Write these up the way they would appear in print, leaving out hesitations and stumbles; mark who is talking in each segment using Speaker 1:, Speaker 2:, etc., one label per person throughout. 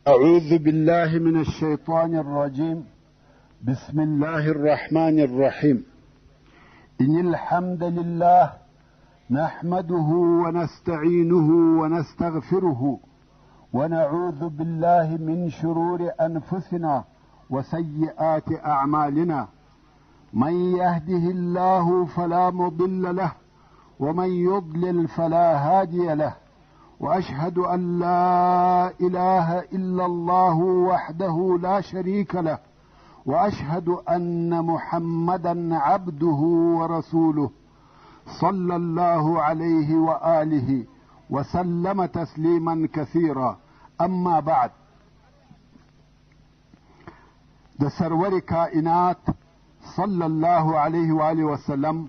Speaker 1: أعوذ بالله من الشيطان الرجيم. بسم الله الرحمن الرحيم. إن الحمد لله نحمده ونستعينه ونستغفره ونعوذ بالله من شرور أنفسنا وسيئات أعمالنا. من يهده الله فلا مضل له ومن يضلل فلا هادي له، وأشهد أن لا إله إلا الله وحده لا شريك له، وأشهد أن محمدا عبده ورسوله صلى الله عليه وآله وسلم تسليما كثيرا. أما بعد، د سرور کائنات صلی الله علیه و آله وسلم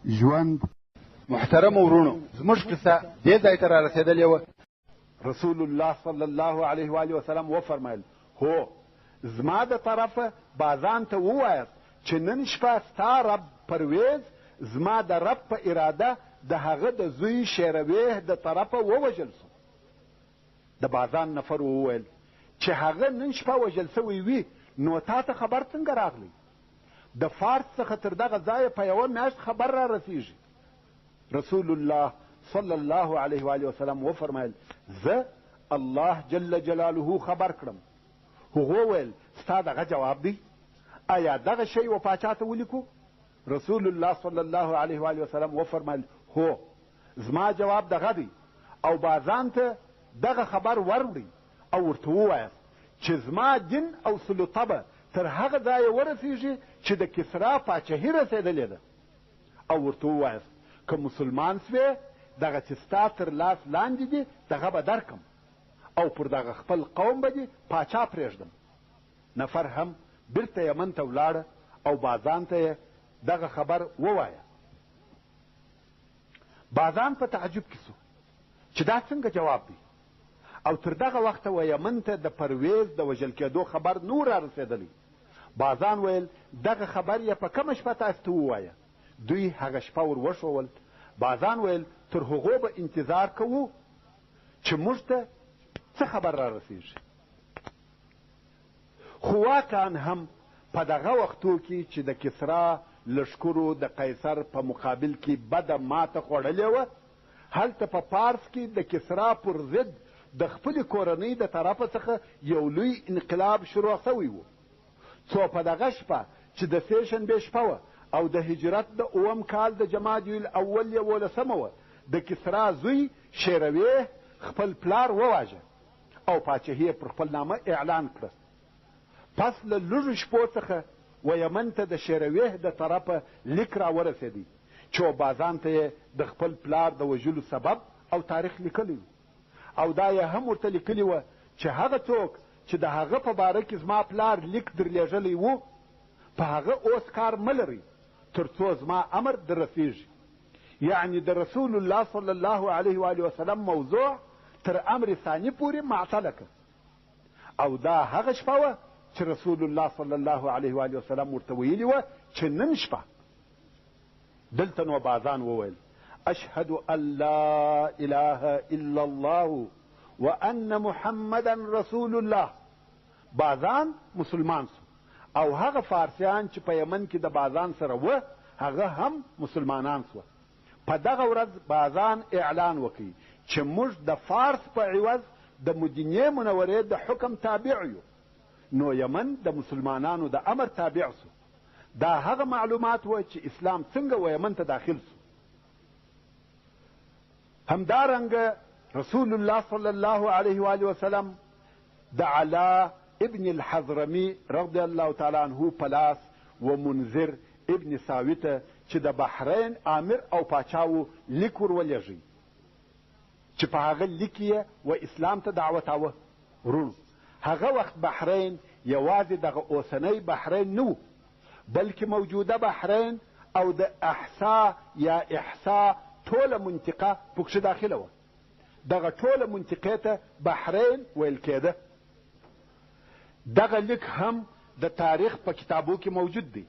Speaker 1: ژوند.
Speaker 2: محترم ورونو، زموږ قصه دې ځای ته را رسېدلې وه. رسول الله صلی الله علیه و آله وسلم وفرمایل: هو، زما د طرفه بازان ته ووایاست چې نن شپه ستا رب پرویز زما د رب په اراده د هغه د زوی شیرویه د طرفه ووژل سو. د بازان نفر وویل چې هغه نن شپه وژل سوی وي، نو تا ته خبر څنګه راغلی؟ د فارس څخه تر دغه ځایه په یوه میاشت خبر را رسیږي. رسول الله صلی الله علیه و آله وسلم وفرمایل: زه الله جل جلاله خبر کړم. هغه وویل: ستا دغه جواب دی؟ آیا دغه شی و پاچا ته ولیکو؟ رسول الله صلی الله علیه و آله وسلم وفرمایل: هو، زما جواب دغه دی، او بازان ته دغه خبر وروړئ او ورته ووایاست چې زما دین او سلطه به تر هغه ځایه ورسیږي چې د کسرا پاچهي رسېدلې ده. او ورته ووایاست که مسلمان سوې دغه چې ستا تر لاس لاندې دي دغه به درکم، او پر دغه خپل قوم به دې پاچا پرېږدم. نفر هم بیرته یمن ته ولاړه او بازان ته یې دغه خبر ووایه. بازان په تعجب کې سو چې دا څنګه جواب دی، او تر دغه وخته و یمن ته د پرویز د وژل کېدو خبر نور را رسېدلی. بازان ویل: دغه خبر یې په کومه شپه تاسو ته ووایه. دوی هغه شپه ور وښول. بازان ویل: تر هغو به انتظار کوو چې موږ ته څه خبر را رسیږي. خو واقعا هم په دغه وختو کې چې د کسرا لښکرو د قیصر په مقابل کې بده ماته خوړلې وه، هلته په پارس کې د کسرا پر ضد د خپلې کورنۍ د طرفه څخه یو لوی انقلاب شروع سوی و. څو په دغه شپه چې د سې شنبې شپه وه او د هجرت د اوم کال د جمادی الاول 11 وه، د کسرا زوی شیرویه خپل پلار وواژه او پاچهي پر خپل نامه اعلان کړه. پس له لږو شپو څخه و یمن ته د شیرویه د طرفه لیک را ورسېدی چې بازان ته یې د خپل پلار د وژلو سبب او تاریخ لیکلی، او دا یې هم ورته لیکلي وه چې هغه څوک چې د هغه په باره کې زما پلار لیک درلېږلی و، په هغه اوس کار مه لرئ تر څو زما امر در رسیږي. یعنی د رسول الله صلی الله علیه و آله وسلم موضوع تر امر ثانی پورې معطله کړه. او دا هغه شپه وه چې رسول الله صلی الله علیه و آله وسلم ورته ویلي وه چې نن شپه. دلته نو بازان وویل: اشهد ان لا اله الا الله وان محمدا رسول الله. بازان مسلمان سو، او هغه فارسیان چې په یمن کې د بازان سره وه هغه هم مسلمانان سوه. په دغه ورځ بازان اعلان وکړي چې موږ د فارس په عوض د مدینې منورې د حکم تابع یو. نو یمن د مسلمانانو د امر تابع سو. دا هغه معلومات وه چې اسلام څنګه و یمن ته داخل سو. همدارنګه رسول الله صلی الله علیه و آله وسلم د علا ابن الحضرمي رضی الله تعالی عنه په لاس و منذر ابن ساویته چې د بحرین امیر او پاچا و لیک ور ولېږئ چې په هغه لیک یې و اسلام ته دعوتاوه. ورونو، هغه وخت بحرین یوازې دغه اوسنی بحرین نه و، بلکې موجوده بحرین او د احسا یا احسا ټوله منطقه پکښې داخله وه. دغه ټوله منطقې ته بحرین ویل کېده. دغه لیک هم د تاریخ په کتابو کې موجود دی.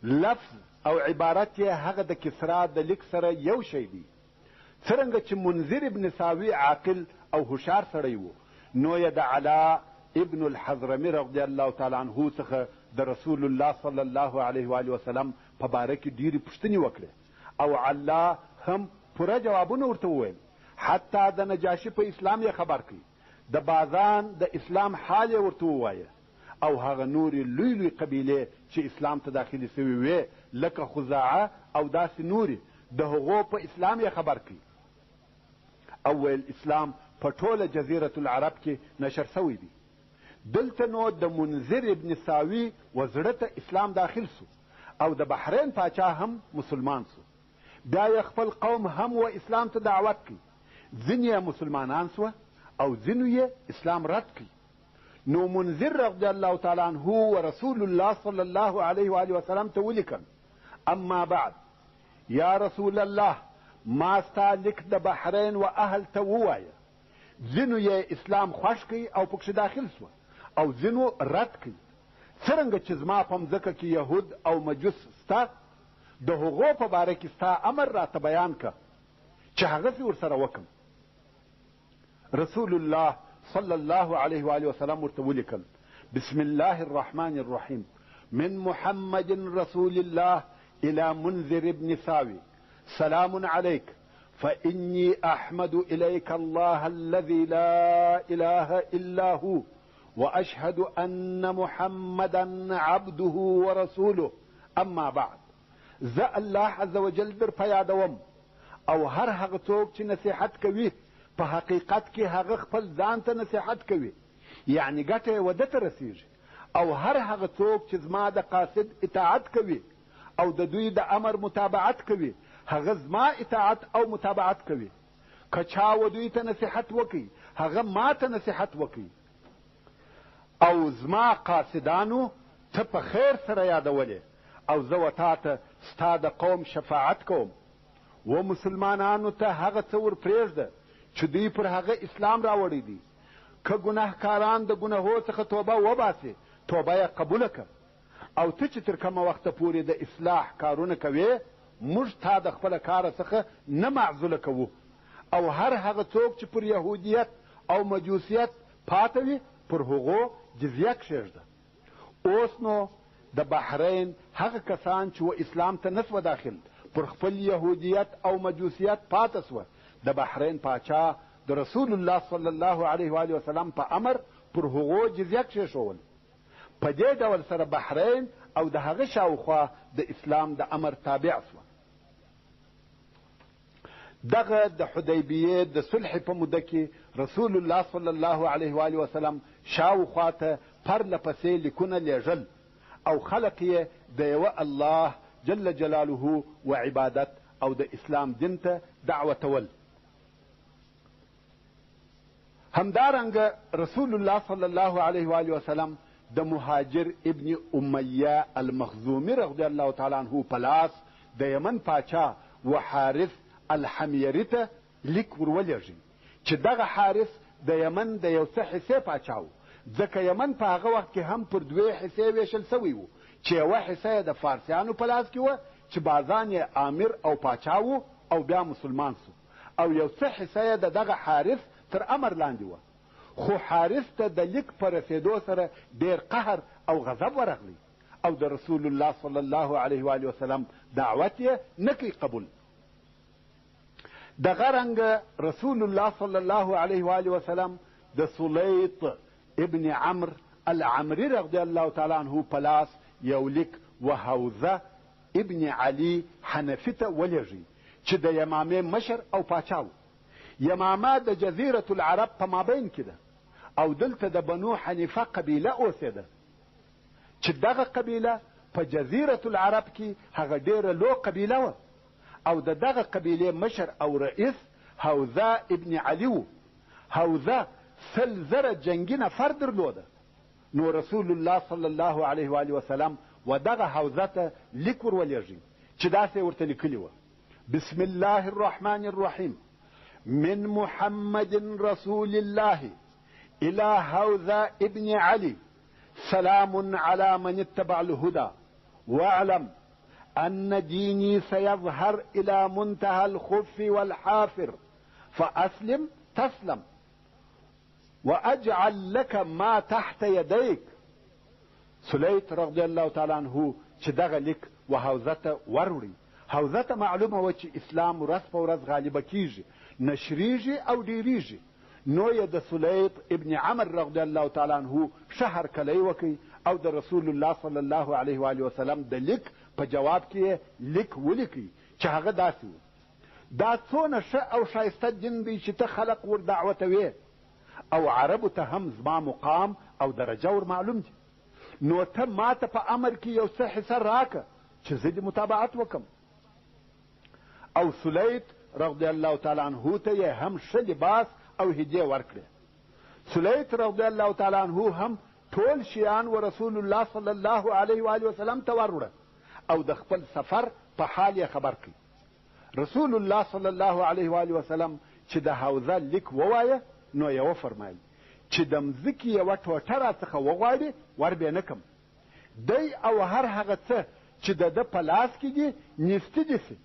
Speaker 2: لفظ او عبارت یې هغه د کسرا د لیک سره یو شی دی. څرنګه چې منذر ابن ساوی عاقل او هوښیار سړی و، نو یې د علا ابن الحضرمي رضی الله تعالی عنه څخه د رسول الله صلی الله علیه و آله وسلم په باره کې ډېرې پوښتنې وکړې او الله هم پوره جوابونه ورته وویل. حتی د نجاشي په اسلام یې خبر کړي، د بازان د اسلام حال یې ورته ووایه او هغه نورې لوی لوی قبیلې چې اسلام ته داخلي سوي وې لکه خزاعه او داسې نورې، د هغو په اسلام یې خبر کړي او ویل اسلام په ټوله جزیرة العرب کې نشر سوی دی. دلته نو د منذر ابن ساوي وزړه ته اسلام داخل سو او د بحرین پاچا هم مسلمان سو. بیا یې خپل قوم هم و اسلام ته دعوت کړي، ځینې مسلمانان سوه او ځینو یې اسلام رد کړي. نو منذر رضی الله تعالی عنه و رسول الله صلی الله علیه و آله وسلم ته ولیکل: اما بعد یا رسول الله، ما ستا لیک د بحرین و اهل ته ووایه. ځینو یې اسلام خوښ کړي او پکښې داخل سوه او ځینو رد کړي. څرنګه چې زما په مځکه کې یهود او مجوس ستا، د هغو په باره کې ستا امر راته بیان که چې هغسې ورسره وکم. رسول الله صلی الله علیه و آله وسلم ورته ولیکل: بسم الله الرحمن الرحیم، من محمد رسول الله الى منذر ابن ساوي، سلام عليك، فإني أحمد إليك الله الذي لا إله إلا هو، وأشهد أن محمدا عبده ورسوله، أما بعد. زه الله عز وجل در پیادوم او هر هغه څوک چې نصیحت کوي په حقیقت کې هغه خپل ځان ته نصیحت کوي، یعنی ګټه یې وده ته رسیږي، او هر هغه څوک چې زما د قاصد اطاعت کوي او د دوی د امر متابعت کوي هغه زما اطاعت او متابعت کوي. که چا و دوی ته نصیحت وکړي هغه ما ته نصیحت وکړي. او زما قاصدانو ته په خیر سره یادولې او زه و تا ته ستا د قوم شفاعت کوم. و مسلمانانو ته هغه څه ور پرېږده چې دوی پر هغه اسلام راوړی دي. که ګناهکاران د ګناهو څخه توبه وباسي، توبه یې قبوله که. او ته چې تر کومه وخته پورې د اصلاح کارونه کوې، موږ تا د خپله کاره څخه نه معزوله کوو. او هر هغه څوک چې پر یهودیت او مجوسیت پاته وي پر هغو جزیه کښېږده. اوس نو د بحرین هغه کسان چې و اسلام ته نسوه داخل پر خپل یهودیت او مجوسیت پاته سوه، د بحرین پاچا د رسول الله صلی الله علیه و آله وسلم په امر پر هغو جزیه کښېښول. په دې ډول سره بحرین او د هغه شاوخوا د اسلام د امر تابع سوه. دغه د حدیبیې د صلح په موده کې رسول الله صلی الله علیه و آله وسلم شاوخوا ته پرله پسې لیکونه لیږل او خلق یې د یوه الله جل جلاله و عبادت او د اسلام دین ته دعوتول. همدارنګه رسول الله صلی الله علیه و آله وسلم د مهاجر ابن امیه المخزومی رضی الله تعالی عنه په لاس د یمن پاچا و حارث الحمیری ته لیک ورولېږي چې دغه حارث د یمن د یو څه حصې پاچا و، ځکه یمن په هغه وخت کې هم پر دوې حصې ویشل سوی و چې یوه حصه یې د فارسیانو په لاس کې وه چې بازان یې امیر او پاچا و او بیا مسلمان سو، او یو څه حصه یې د دغه حارث تر امر لاندې وه. خو حارث ته د لیک په رسېدو سره ډېر قهر او غضب ورغلی او د رسول الله صلی الله علیه و آله وسلم دعوت یې نه کوي قبول. دغه رنګه رسول الله صلی الله علیه و آله وسلم د سلیط ابن عمرو العمري رضی الله تعالی عنه په لاس یو لیک و حوزه ابن علي حنفي ته ولېږي چې د یمامې مشر او پاچا و. یمامه د جزیرة العرب په مابین کې ده او دلته د بنو حنیفه قبیله اوسېده چې دغه قبیله په جزیرة العرب کې هغه ډېره لو قبیله وه او د دغه قبیلې مشر او رئیس حوزه ابن علي و. حوزه 100,000 جنګي نفر درلوده. نو رسول الله صلی الله علیه و آله وسلم و دغه حوزه ته لیک ورولېږي چې داسې ورته لیکلي وه: بسم الله الرحمن الرحیم، من محمد رسول الله الى حوزه ابن علي، سلام على من اتبع الهدى، واعلم ان ديني سيظهر الى منتهى الخف والحافر، فاسلم تسلم، واجعل لك ما تحت يديك. سلیط رضی الله تعالی عنه چې دغه لیک و حوزه ته وروړي. حوزه ته معلومه وه چې اسلام ورځ په ورځ غالبه کیږي، نشریږي او ډیریږي. نو یې د سلیط ابن عمر رضی الله تعالی عنه ښه هرکلی وکړي او د رسول الله صلی الله علیه و آله وسلم د لیک په جواب کې لیک ولیکي چې هغه داسې و: دا څونه ښه او ښایسته دین دی چې ته خلق ور دعوتوې، او عربو ته هم زما مقام او درجه ور معلوم دي. نو ته ماته په امر کې یو څه حصه راکه چې زه دې متابعت وکم. او سلیط رضی الله تعالی عنه ته یې هم ښه لباس او هدیه ورکړه. سلیط رضی الله تعالی عنه هم ټول شیان و رسول الله صلی الله علیه و آله وسلم ته وروړه او د خپل سفر په حال یې خبر کړي. رسول الله صلی الله علیه و آله وسلم چې د حوزه لیک ووایه نو یې وفرمایل چې د مځکې یوه ټوټه راڅخه وغواړي ور به نه کم. دی او هر هغه څه چې د ده په لاس کې دي نیستي دي سي.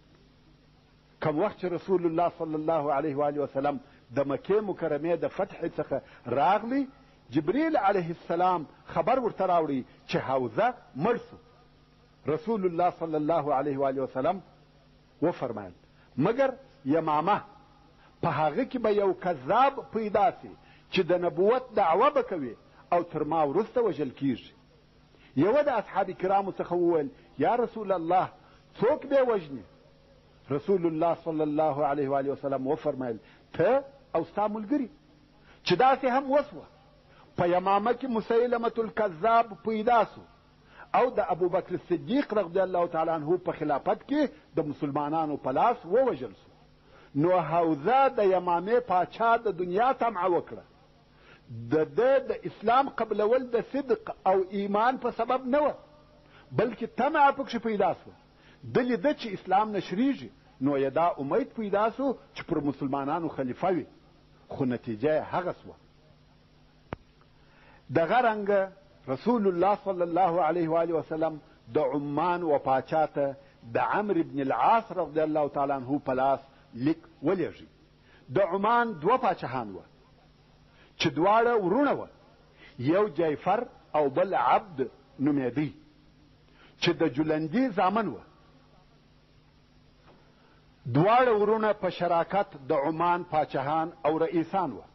Speaker 2: کم وخت چې رسول الله صلی الله علیه و آله وسلم د مکې مکرمې د فتح څخه راغلی، جبریل علیه السلام خبر ورته راوړي چې حوزه مړ سو. رسول الله صلی الله علیه و آله وسلم وفرمایل مګر یمامه په هغه کې به یو کذاب پیدا سي چې د نبوت دعوه به کوي او تر ما وروسته وژل کیږي. یوه د اصحاب کرامو څخه وویل: یا رسول الله څوک به وژني؟ رسول الله صلی الله علیه و آله وسلم وفرمایل: ته او ستا ملګري. چې داسې هم وسوه. په یمامه کې مسیلمة الکذاب پیدا سو او د ابوبکر صدیق رضی الله تعالی عنه په خلافت کې د مسلمانانو په لاس ووژل سو. نو حوزه د یمامې پاچا د دنیا طمعه وکړه. د اسلام قبلول د صدق او ایمان په سبب نه وه، بلکې طمعه پکښې پیدا سوه. ده لیده چې اسلام نشریږي، نو یې دا امید پیدا سو چې پر مسلمانانو خلیفه وي، خو نتیجه یې هغه سوه. دغه رنګه رسول الله صلی الله علیه و آله وسلم د عمان و پاچا ته د عمرو بن العاص رضی الله تعالی عنه په لاس لیک ولېږي. د عمان دوه پاچاهان وه چې دواړه ورونه وه، یو جیفر او بل عبد نومېدی چې د جلندي زامن وه. دواړه ورونه په شراکت د عمان پاچاهان او رئیسان وه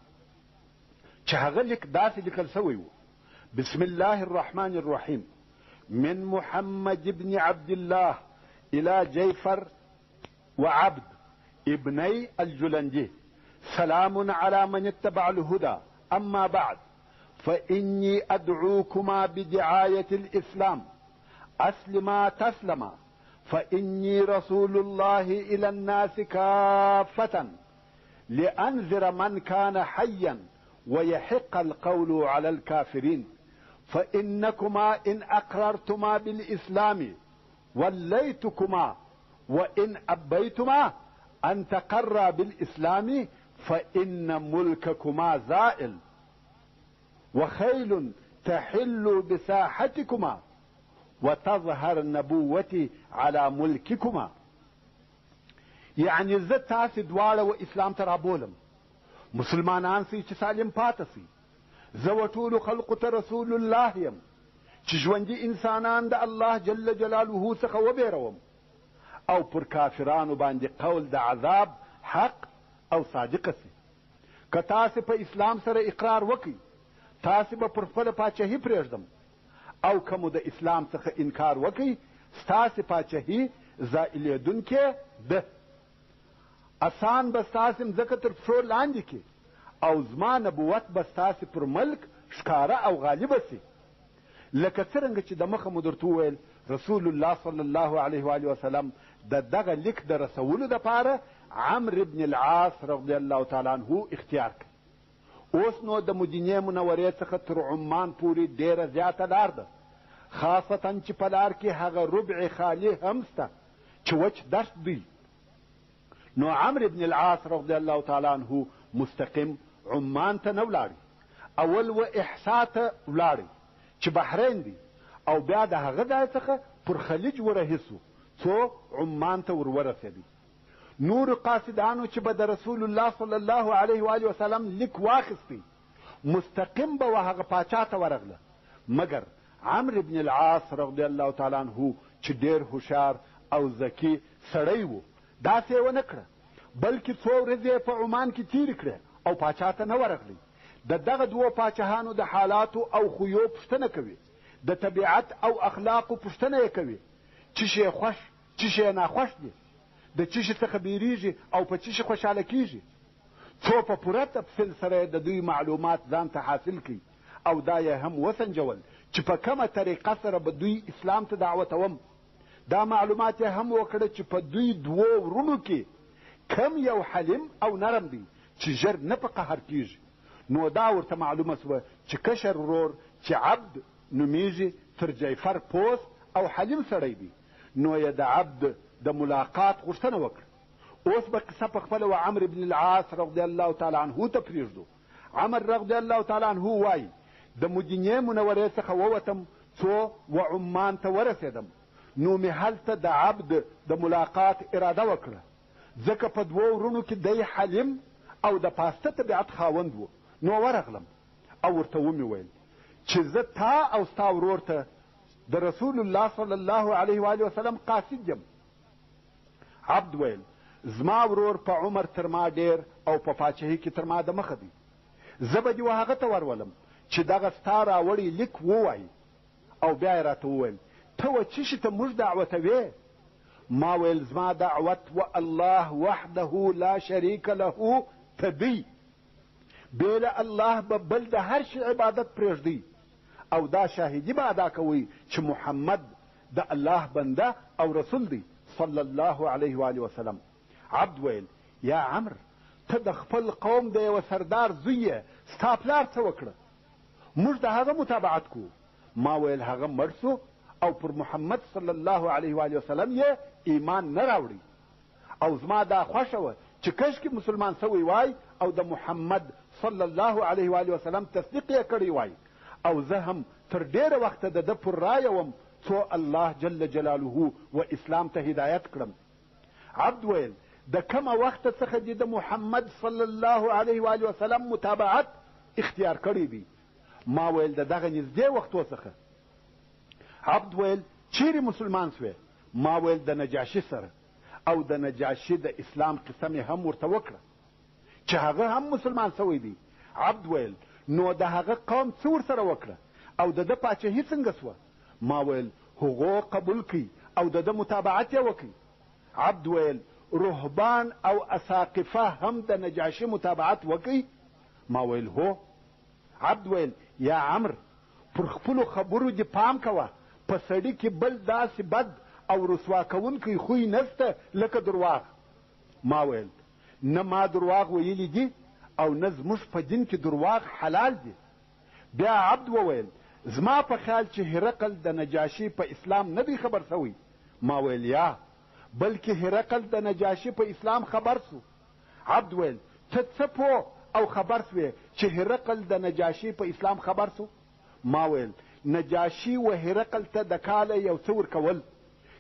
Speaker 2: چې هغه لیک داسې لیکل سوی و: بسم الله الرحمن الرحیم من محمد بن عبد الله الى جیفر وعبد ابني الجلندي سلام على من اتبع الهدى أما بعد فإني أدعوكما بدعاية الإسلام أسلما تسلما فإني رسول الله إلى الناس كافة لأنذر من كان حيا ويحق القول على الكافرين فإنكما إن أقررتما بالإسلام وليتكما وإن أبيتما أن تقر بالإسلام فإن ملككما زائل وخيل تحل بساحتكما وتظهر نبوتي على ملككما. يعني زه تاسې دواړه و اسلام ته رابولم، مسلمانان سي چې سالم پاته سي. زه و ټولو خلقو ته رسول الله یم چې ژوندي انسانان د الله جل جلاله څخه وبېروم او پر کافرانو باندې قول د عذاب حق او صادقه سي. که تاسې په اسلام سره اقرار وکړئ، تاسې به پر خپله پاچهي پرېږدم، او که مو د اسلام څخه انکار وکړئ، ستاسې پاچهي زائلېدونکې ده. اسان به ستاسې مځکه تر پښو لاندې کړي او زما نبوت به ستاسې پر ملک ښکاره او غالبه سي. لکه څرنګه چې د مخه مو درته وویل، رسول الله صلی الله علیه و آله وسلم د دغه لیک د رسولو دپاره عمرو بن العاص رضی الله تعالی عنه اختیار کړ. اوس نو د مدینې منورې څخه تر عمان پورې ډېره زیاته لار ده، خاصتا چې په لار کې هغه ربع خالي هم شته چې وچ دشت دی. نو عمرو بن العاص رضی الله تعالی عنه مستقیم عمان ته نه ولاړی، اول و احسا ته ولاړی چې بحرین دی، او بیا د هغه ځای څخه پر خلیج ورهیسو څو عمان ته ورورسېدی. نور قاصدانو چې به د رسول الله صلی الله علیه و آله وسلم لیک واخیستی، مستقیم به هغه پاچا ته ورغله، مګر عمرو بن العاص رضی الله تعالی عنه چې ډېر هوښیار او ذکي سړی و داسې یې ونه کړه، بلکې څو ورځې په عمان کې تېرې کړې او پاچا ته نه ورغلی. د دغه دوو پاچاهانو د حالاتو او خویو پوښتنه کوي، د طبیعت او اخلاقو پوښتنه یې کوي، چې شی خوښ چې شی ناخوښ دي، د څه شي څخه بیریږي او په څه شي خوشحاله کیږي. څو په پوره تفصیل سره د دوی معلومات ځان ته حاصل کړي او دا یې هم وسنجول چې په کومه طریقه سره به دوی اسلام ته دعوتوم. دا معلومات یې هم وکړه چې په دوی دوو ورونو کې کم یو حلیم او نرم دی چې ژر نه په قهر کیږي. نو دا ورته معلومه سوه چې کشر ورور چې عبد نومیږي تر جیفر پوست او حلیم سړی دی، نو یې د عبد د ملاقات غوښتنه وکړه. اوس به قصه په خپله و عمرو بن العاص رضی الله تعالی عنه ته پرېږدو. عمر رضی الله تعالی عنه وایي د مدینې منورې څخه ووتم څو و عمان ته ورسېدم، نو مې هلته د عبد د ملاقات اراده وکړه، ځکه په دوو ورونو کې دی حلیم او د پاسته طبیعت خاوند و. نو ورغلم او ورته ومې ویل چې زه تا او ستا ورور ته د رسول الله صلی الله علیه و وسلم قاصد یم. عبد ویل زما ورور په عمر تر ما ډېر او په پاچهۍ کې تر ما د مخه دی، زه به دې و هغه ته ورولم چې دغه ستا راوړی لیک ووایي. او بیا یې راته وویل ته و څه شي ته موږ دعوتوې؟ ما ویل زما دعوت و الله وحده لا شریک له تدی، بې له الله به بل د هر شي عبادت پرېږدي او دا شاهدي به ادا کوئ چې محمد د الله بنده او رسول دی صلی الله علیه و وسلم. عبد ویل یا عمر ته د خپل قوم د یوه سردار زوی یې، ستا پلار څه وکړه؟ موږ د هغه متابعت کوو. ما ویل هغه مړ سو او پر محمد صلی الله علیه و وسلم یې ایمان نه راوړي، او زما دا خوښه وه چې کشکې مسلمان سوی وای او د محمد صلی الله علیه و وسلم تصدیق یې کړی وای، او زه هم تر ډېره وخته د ده پر رایه وم څو الله جل جلاله و اسلام ته هدایت کړم. عبد ویل د کومه وخته څخه دې د محمد صلی الله علیه و وسلم متابعت اختیار کړی دی؟ ما ویل د دغه نږدې وختو څخه. عبد ویل چیرې مسلمان سوې؟ ما ویل د نجاشي سره، او د نجاشي د اسلام قصه مې هم ورته وکړه چې هغه هم مسلمان سوی دی. عبد ویل نو د هغه قوم څه ورسره وکړه او د ده پاچهي څنګه سوه؟ ما ویل هغو قبول کړي او د ده متابعت یې وکړي. عبد ویل رهبان او اساقفه هم د نجاشي متابعت وکړي؟ ما ویل هو. عبد ویل یا عمر پر خپلو خبرو دې پام کوه، په سړي کې بل داسې بد او رسوا کوونکی خوی نسته لکه درواغ. ما ویل نه ما درواغ ویلي دي او نه زموږ په دین کې درواغ حلال دي. بیا عبد وویل زما په خیال چې هرقل د نجاشي په اسلام نه دی خبر سوی. ما ویل یا، بلکې هرقل د نجاشي په اسلام خبر سو. عبد ویل ته څه پوه او خبر سوې چې هرقل د نجاشي په اسلام خبر سو؟ ما ویل نجاشي و هرقل ته د کاله یو څه ورکول،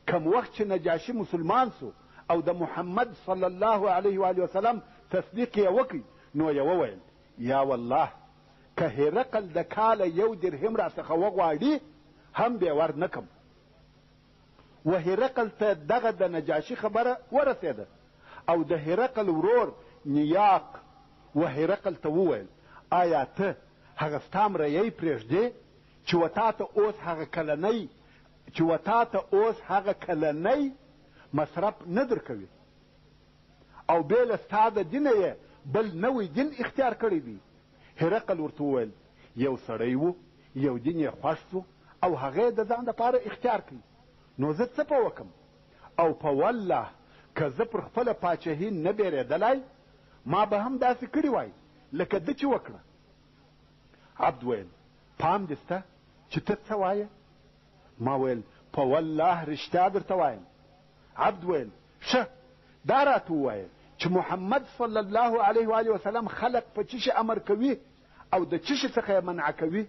Speaker 2: کم وخت چې نجاشي مسلمان سو او د محمد صلی الله علیه و وسلم تصدیق یې وکړي، نو یې وویل یا والله که هرقل د کاله یو درهم را څخه وغواړي هم بې ور نه کم. و هرقل ته دغه د نجاشي خبره ورسېده او د هرقل ورور نیاق و هرقل ته وویل آیا ته هغه ستا مریی پرېږدې چې و تا ته اوس هغه کلنی مصرف نه درکوي او بې له ستا د دینه یې بل نوی دین اختیار کړی دی؟ هرقل ورته وویل یو سړی و، یو دین یې خوښ سو او هغه د ځان دپاره اختیار کړي، نو زه څه په وکم؟ او په والله که زه پر خپله پاچهي نه بیرېدلی ما به هم داسې کړي وای لکه ده چې وکړه. عبد ویل پام دې سته چې ته څه وایې؟ ما ویل په والله رښتیا درته وایم. عبد ویل ښه دا راته ووایه چې محمد صلی الله علیه و وسلم خلق په څه شي امر کوي او د څه شي څخه یې منع کوي؟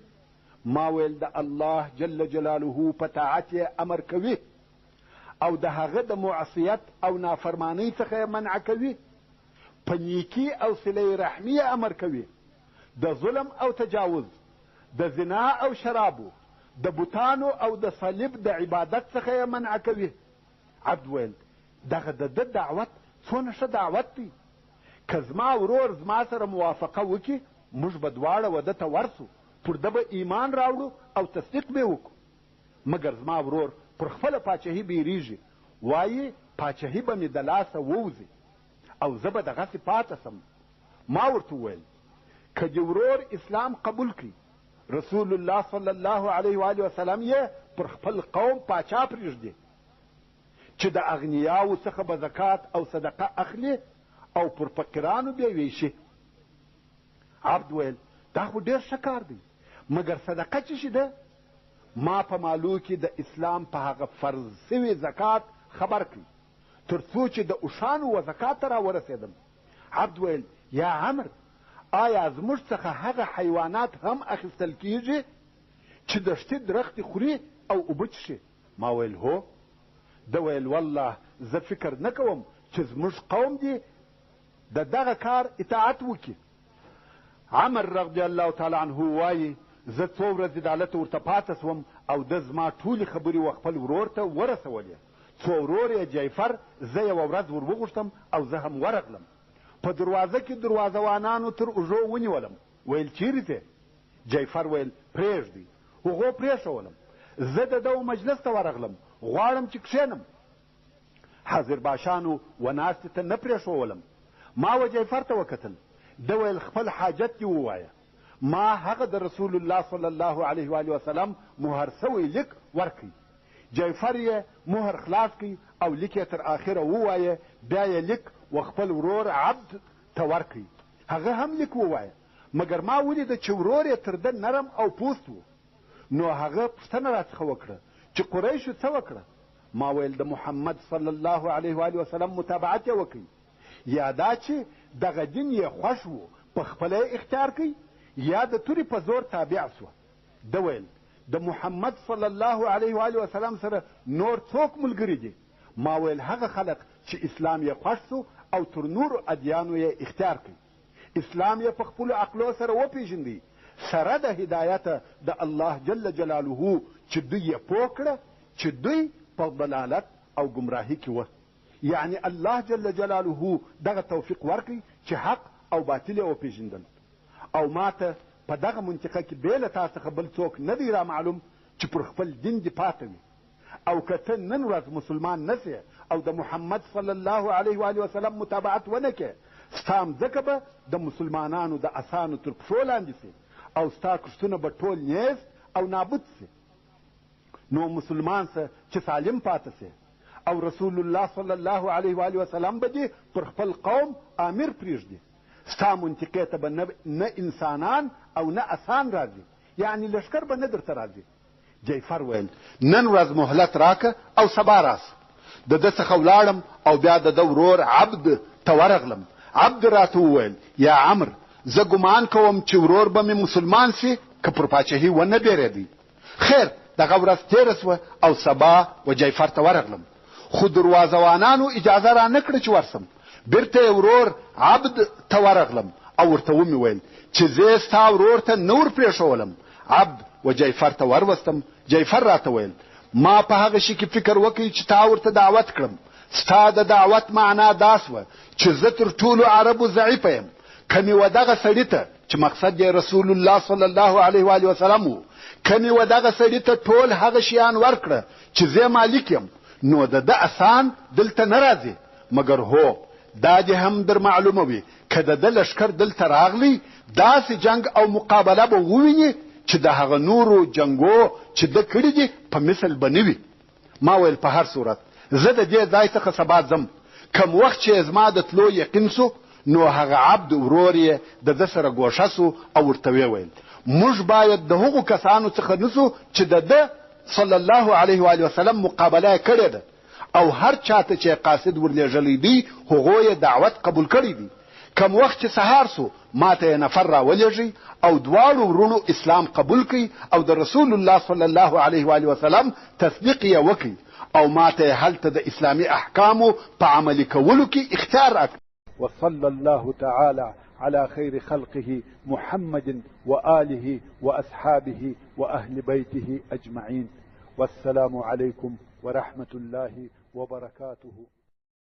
Speaker 2: ما ویل د الله جل جلاله په طاعت یې امر کوي او د هغه د معصیت او نافرمانی څخه یې منع کوي، په نیکي او صله رحمي یې امر کوي، د ظلم او تجاوز، د زنا او شرابو، د بوتانو او د صلیب د عبادت څخه یې منع کوي. عبد ویل دغه د ده دعوت څونه ښه دعوت دی. که زما ورور زما سره موافقه وکړي موږ به دواړه وده ته ورسو، پر ده به ایمان راوړو او تصدیق به وکړو. مګر زما ورور پر خپله پاچهي بیریږي، وایي پاچهي به مې د لاسه ووځي او زه به دغسې پاته سم. ما ورته وویل که دې ورور اسلام قبول کړي، رسول الله صلی الله علیه و آله وسلم یې پر خپل قوم پاچا پرېږدي چې د اغنیاو څخه به زکات او صدقه اخلي او پر فقیرانو به ویشي. عبد ویل دا خو ډېر ښه کار دی، مګر صدقه څه شي ده؟ ما په مالو کې د اسلام په هغه فرض سوي زکات خبر کړي تر څو چې د اوښانو و زکات ته راورسېدم. عبد ویل یا عمر، آیا زموږ څخه هغه حیوانات هم اخیستل کیږي چې د شتي درختې خوري او اوبه څښي؟ ما ویل هو. ده ویل والله زه فکر نه کوم چې زموږ قوم دي د دغه کار اطاعت وکړي. عمر رضی الله تعالی عنه وایي زه څو ورځې دالته ورته پاته سوم او ده زما ټولې خبرې و خپل ورور ته ورسولې. څو ورور یې جعفر زه یوه ورځ ور وغوښتم او زه هم ورغلم. په دروازه کې دروازوانانو تر اوږو ونیولم. ویل چیرې ځې؟ جعفر ویل پرېږدئ. هغو پرېښولم. زه د ده مجلس ته ورغلم، غواړم چې کښېنم. حاضر باشانو و ناستې ته نه پرېښولم. ما و جعفر ته وکتل. ده ویل خپل حاجت دې ووایه. ما هغه د رسول الله صلی الله علیه و آله وسلم مهر سوی لیک ورکړي. جعفر یې مهر خلاص کړي او لیک یې تر آخره ووایه. بیا یې لیک و خپل ورور عبد ته ورکړي. هغه هم لیک ووایه. مګر ما ولیده چې ورور یې تر ده نرم او پوست و. نو هغه پوښتنه راڅخه وکړه چې قریشو څه وکړه؟ ما ویل د محمد صلی الله علیه و آله وسلم متابعت یې وکړي، یا دا چې دغه دین یې خوښ و په خپله یې اختیار کوي، یا د تورې په زور تابع سوه. ده ویل د محمد صلی الله علیه و آله وسلم سره نور څوک ملګري دي؟ ما ویل هغه خلق چې اسلام یې خوښ سو او تر نورو ادیانو یې اختیار کوي. اسلام یې په خپلو عقلو سره وپېژندی سره د هدایته د الله جل جلاله چې دوی یې پوه کړه چې دوی په ضلالت او ګمراهي کې وه. یعنی الله جل جلاله دغه توفیق ورکړي چې حق او باطل یې وپېژندل. او ماته په دغه منطقه کې بې له تا څخه بل څوک نه دی را معلوم چې پر خپل دین دې پاته وي. او که ته نن ورځ مسلمان نه سې او د محمد صلی الله علیه و آله وسلم متابعت ونه کړې، ستا مځکه به د مسلمانانو د اسانو تر پښو لاندې سي او ستا کښتونه به ټول نیز او نابود سي. نو مسلمان سه چې سالم پاته سي او رسول الله صلی الله علیه و آله وسلم به دې پر خپل قوم امیر پرېږدي. ستا منطقې ته به نه انسانان او نه اسان راځي، یعنی لښکر به نه درته راځي. جعفر ویل نن ورځ مهلت راکه او سبا راسه. د ده څخه ولاړم او بیا د ده ورور عبد ته ورغلم. عبد راته وویل یا عمر، زه ګمان کوم چې ورور به مې مسلمان سي که پر پاچهي ونه بیرېدی. خیر دغه ورځ تېره سوه او سبا و جعفر ته ورغلم، خو دروازوانانو اجازه را نه کړه چې ورسم. بیرته یې ورور عبد ته ورغلم او ورته ومې ویل چې زه ستا ورور ته نه ور پرېښولم. عبد و جعفر ته وروستم. جعفر راته ویل ما په هغه شي کې فکر وکړي چې تا ورته دعوت کړم. ستا د دعوت معنا دا سوه چې زه تر ټولو عربو ضعیفه یم. که مې و دغه سړي ته چې مقصد یې رسول الله صلی الله علیه و آله وسلم و، که مې و دغه سړي ته ټول هغه شیان ورکړه چې زه مالک یم، نو د ده اسان دلته نه راځي. مګر هو دا دې هم در معلومه وي که د ده لښکر دلته راغلی داسې جنگ او مقابله به وویني چې د هغه نورو جنګو چې ده کړي دي په مثل به نه وي. ما ویل په هر صورت زه د دې ځای څخه سبا ځم. کم وخت چې زما د تلو یقین سو نو هغه عبد ورور یې د ده سره ګوښه سو او ورته ویل موږ باید د هغو کسانو څخه نسو چې د ده صلی الله علیه و آله وسلم مقابله کړې ده او هر چاته چې قاصد ورلېږلی دی هغو یې دعوت قبول کړی دی. کم وخت چې سهار سو ماته یې نفر راولېږي او دواړو ورونو اسلام قبول کړي او د رسول الله صلی الله علیه و آله وسلم تصدیق یې وکړي او ماته یې هلته د اسلامي احکامو په عملي کولو کې اختیار راکړي. وصلى الله تعالى على خير خلقه محمد وآله وأصحابه وأهل بيته أجمعين. والسلام عليكم ورحمة الله وبركاته.